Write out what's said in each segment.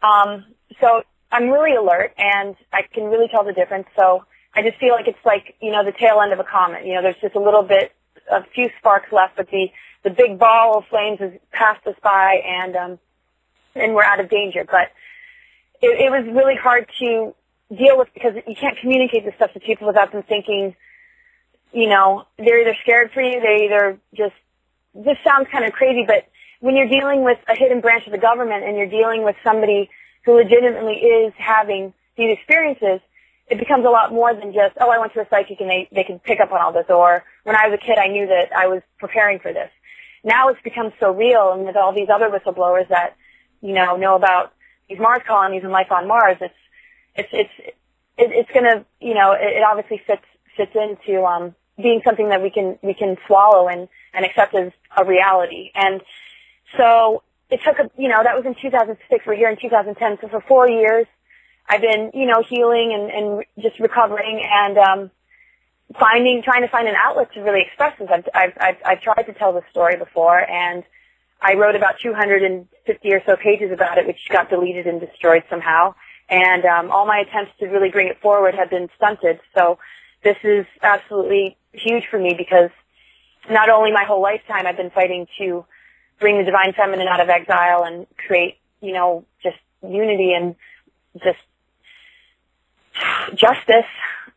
So I'm really alert, and I can really tell the difference. So I just feel like it's like, the tail end of a comet. There's just a few sparks left, but the big ball of flames has passed us by, and we're out of danger. But it was really hard to deal with, because you can't communicate this stuff to people without them thinking, they're either scared for you, they either this sounds kind of crazy, but when you're dealing with a hidden branch of the government and you're dealing with somebody who legitimately is having these experiences, it becomes a lot more than just, I went to a psychic and they can pick up on all this, or when I was a kid I knew that I was preparing for this. Now it's become so real, and with all these other whistleblowers that, know about these Mars colonies and life on Mars, it's gonna, it obviously fits into, being something that we can swallow and accept as a reality. And so it took that was in 2006. We're here in 2010. So for 4 years, I've been, healing and just recovering and, trying to find an outlet to really express this. I've tried to tell this story before, and I wrote about 250 or so pages about it, which got deleted and destroyed somehow. And, all my attempts to really bring it forward have been stunted. So this is absolutely huge for me, because not only my whole lifetime I've been fighting to bring the divine feminine out of exile and create, just unity and just justice.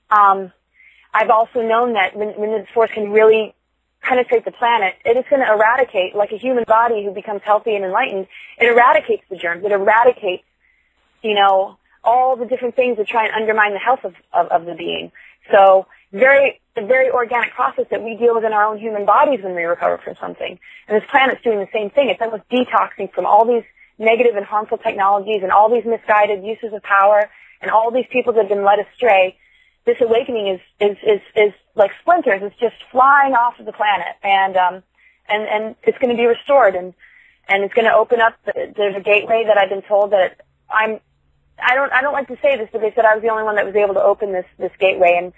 I've also known that when this force can really penetrate the planet, it is going to eradicate, like a human body who becomes healthy and enlightened, it eradicates the germs, it eradicates, all the different things that try and undermine the health of the being. So a very organic process that we deal with in our own human bodies when we recover from something. And this planet's doing the same thing. It's almost detoxing from all these negative and harmful technologies and all these misguided uses of power and all these people that have been led astray. This awakening is like splinters. It's just flying off of the planet, and it's going to be restored, and it's going to open up. There's a gateway that I've been told that I don't like to say this, but they said I was the only one that was able to open this gateway. And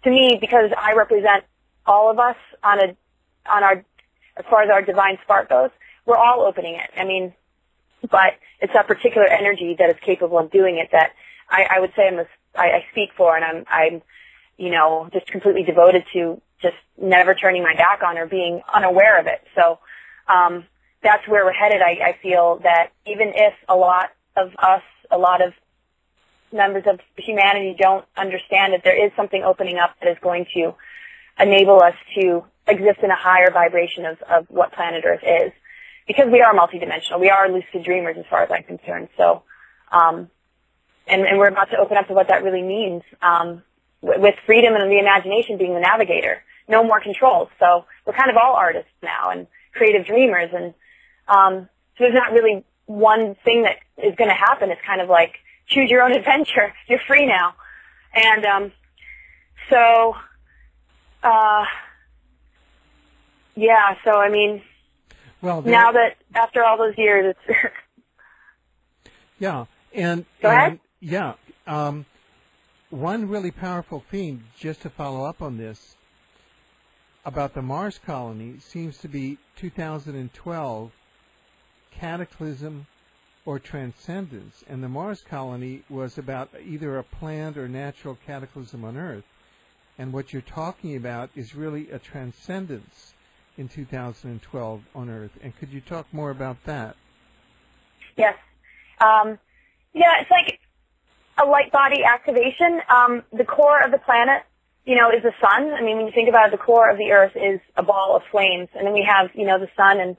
to me, because I represent all of us as far as our divine spark goes, we're all opening it. But it's that particular energy that is capable of doing it that I would say I speak for, and I'm just completely devoted to just never turning my back on or being unaware of it. So that's where we're headed. I feel that even if a lot of members of humanity don't understand that there is something opening up that is going to enable us to exist in a higher vibration of what planet Earth is. Because we are multidimensional. We are lucid dreamers as far as I'm concerned. So, and we're about to open up to what that really means, with freedom and the imagination being the navigator. No more controls. So we're kind of all artists now and creative dreamers. And, so there's not really one thing that is going to happen. It's kind of like, choose your own adventure. You're free now. And, well, now that after all those years, it's yeah, and go ahead. Yeah, one really powerful theme, just to follow up on this, about the Mars colony seems to be 2012 cataclysm or transcendence, and the Mars colony was about either a planned or natural cataclysm on Earth, and what you're talking about is really a transcendence in 2012 on Earth. And could you talk more about that? Yes. It's like a light body activation. The core of the planet, is the sun. When you think about it, the core of the Earth is a ball of flames, and then we have, the sun, and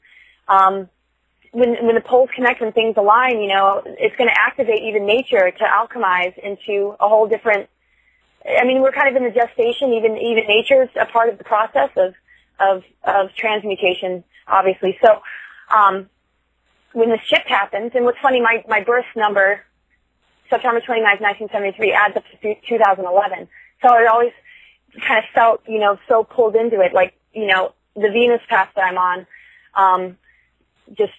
when the poles connect, when things align, it's going to activate even nature to alchemize into a whole different. We're kind of in the gestation. Even nature's a part of the process of transmutation, obviously. So, when the shift happens, and what's funny, my birth number, September 29th, 1973, adds up to 2011. So I always kind of felt, so pulled into it, like, the Venus path that I'm on, just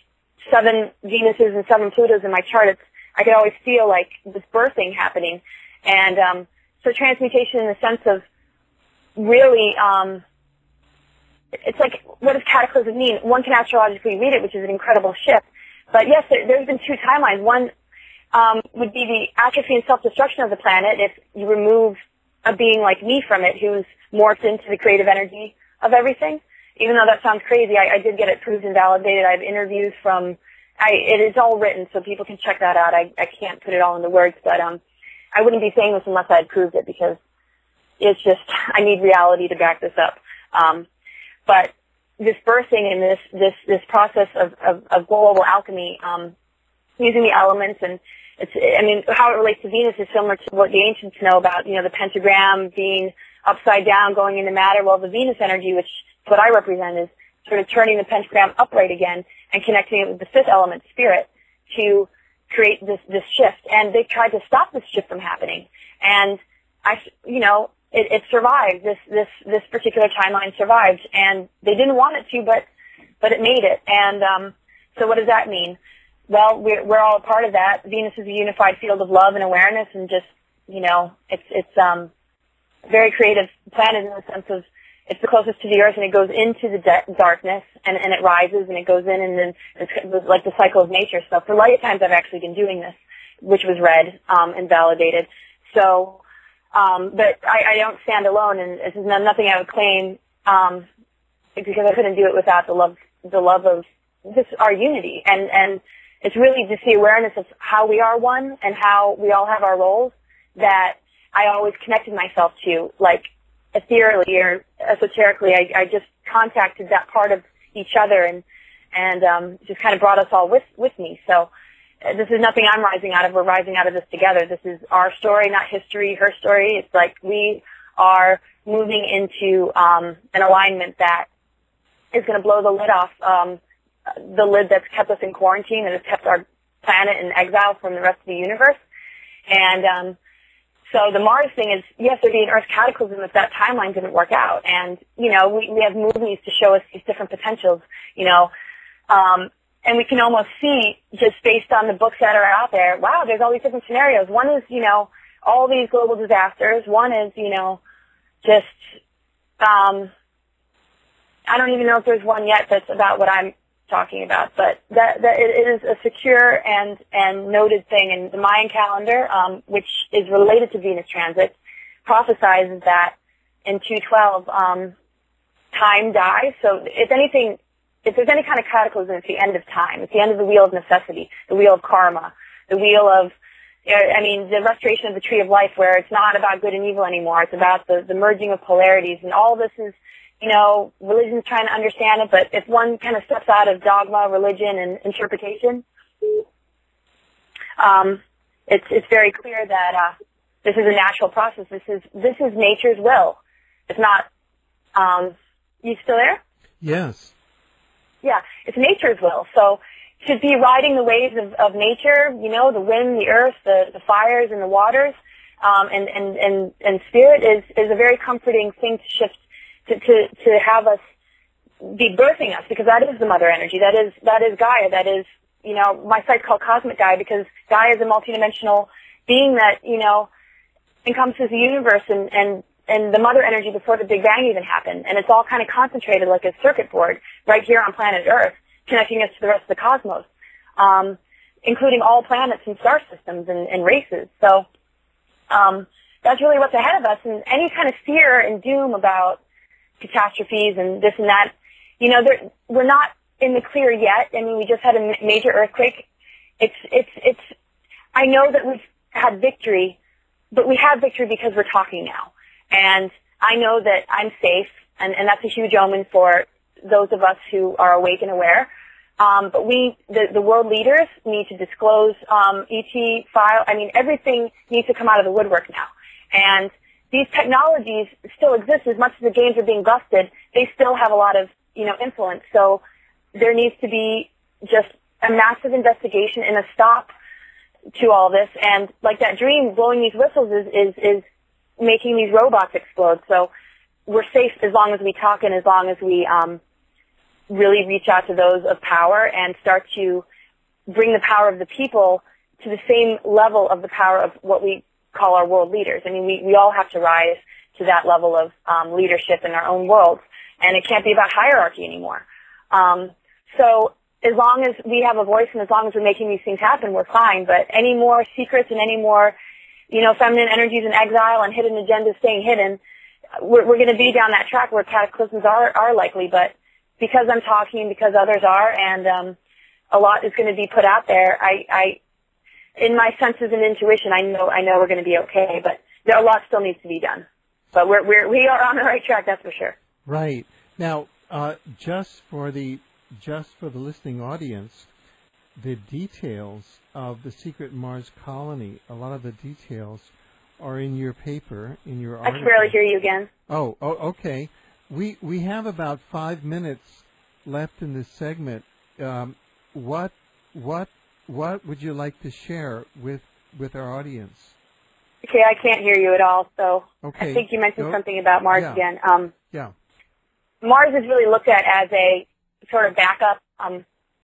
7 Venuses and 7 Plutos in my chart. I could always feel like this birthing happening. And, so transmutation in the sense of really, it's like, what does cataclysm mean? One can astrologically read it, which is an incredible shift. But yes, there's been 2 timelines. One, would be the atrophy and self-destruction of the planet if you remove a being like me from it who's morphed into the creative energy of everything. Even though that sounds crazy, I did get it proved and validated. I have interviews from, it is all written, so people can check that out. I can't put it all into words, but I wouldn't be saying this unless I had proved it, because it's just, I need reality to back this up. But this birthing and this process of global alchemy, using the elements, and how it relates to Venus is similar to what the ancients know about, the pentagram being upside down, going into matter. Well, the Venus energy, which is what I represent, is sort of turning the pentagram upright again and connecting it with the fifth element, spirit, to create this shift. And they tried to stop this shift from happening. And it survived. This particular timeline survived, and they didn't want it to, but it made it. And so what does that mean? Well, we're all a part of that. Venus is a unified field of love and awareness, and just it's a very creative planet in the sense of it's the closest to the Earth, and it goes into the darkness, and it rises, and it goes in, and then it's like the cycle of nature. So for lifetimes, I've actually been doing this, which was read and validated. So. But I don't stand alone, and this is nothing I would claim, because I couldn't do it without the love of this, our unity. And it's really just the awareness of how we are one and how we all have our roles that I always connected myself to, like ethereally or esoterically. I just contacted that part of each other and just kind of brought us all with me. So. This is nothing I'm rising out of. We're rising out of this together. This is our story, not history, her story. It's like we are moving into an alignment that is going to blow the lid off, the lid that's kept us in quarantine and has kept our planet in exile from the rest of the universe. And so the Mars thing is, yes, there'd be an Earth cataclysm if that timeline didn't work out. And, we have movies to show us these different potentials, and we can almost see, just based on the books that are out there, wow, there's all these different scenarios. One is, all these global disasters. One is, just, I don't even know if there's one yet that's about what I'm talking about, but that it is a secure and noted thing. And the Mayan calendar, which is related to Venus transit, prophesizes that in 212, time dies. So if anything, if there's any kind of cataclysm, it's the end of time. It's the end of the wheel of necessity, the wheel of karma, the wheel of, the restoration of the tree of life, where it's not about good and evil anymore. It's about the merging of polarities. And all this is, religion's trying to understand it, but if one kind of steps out of dogma, religion, and interpretation, it's very clear that this is a natural process. This is nature's will. It's not, you still there? Yes. Yeah, it's nature's will. So to be riding the waves of nature, the wind, the earth, the fires, and the waters, and spirit is a very comforting thing to shift, to have us be birthing us, because that is the mother energy. That is Gaia. That is, my site's called Cosmic Gaia, because Gaia is a multidimensional being that, encompasses the universe and the mother energy before the Big Bang even happened. And it's all kind of concentrated like a circuit board right here on planet Earth, connecting us to the rest of the cosmos, including all planets and star systems and races. So that's really what's ahead of us. And any kind of fear and doom about catastrophes and this and that, we're not in the clear yet. We just had a major earthquake. I know that we've had victory, but we have victory because we're talking now. And I know that I'm safe, and that's a huge omen for those of us who are awake and aware. But the world leaders need to disclose ET file. Everything needs to come out of the woodwork now. And these technologies still exist. As much as the games are being busted, they still have a lot of, influence. So there needs to be just a massive investigation and a stop to all this. And like that dream, blowing these whistles is making these robots explode. So we're safe as long as we talk and as long as we really reach out to those of power and start to bring the power of the people to the same level of the power of what we call our world leaders. We all have to rise to that level of leadership in our own world, and it can't be about hierarchy anymore. So as long as we have a voice and as long as we're making these things happen, we're fine. But any more secrets and any more, feminine energies in exile and hidden agendas staying hidden, we're going to be down that track where cataclysms are likely. But because I'm talking, because others are, and a lot is going to be put out there, I in my senses and intuition, I know we're going to be okay. But a lot still needs to be done. But we are on the right track, that's for sure. Right. Now, just for the listening audience, the details of the secret Mars colony, a lot of the details are in your paper, in your article. I can barely hear you again. Oh, okay. We have about 5 minutes left in this segment. What would you like to share with our audience? Okay, I can't hear you at all, so okay. I think you mentioned something about Mars again. Yeah. Mars is really looked at as a sort of backup.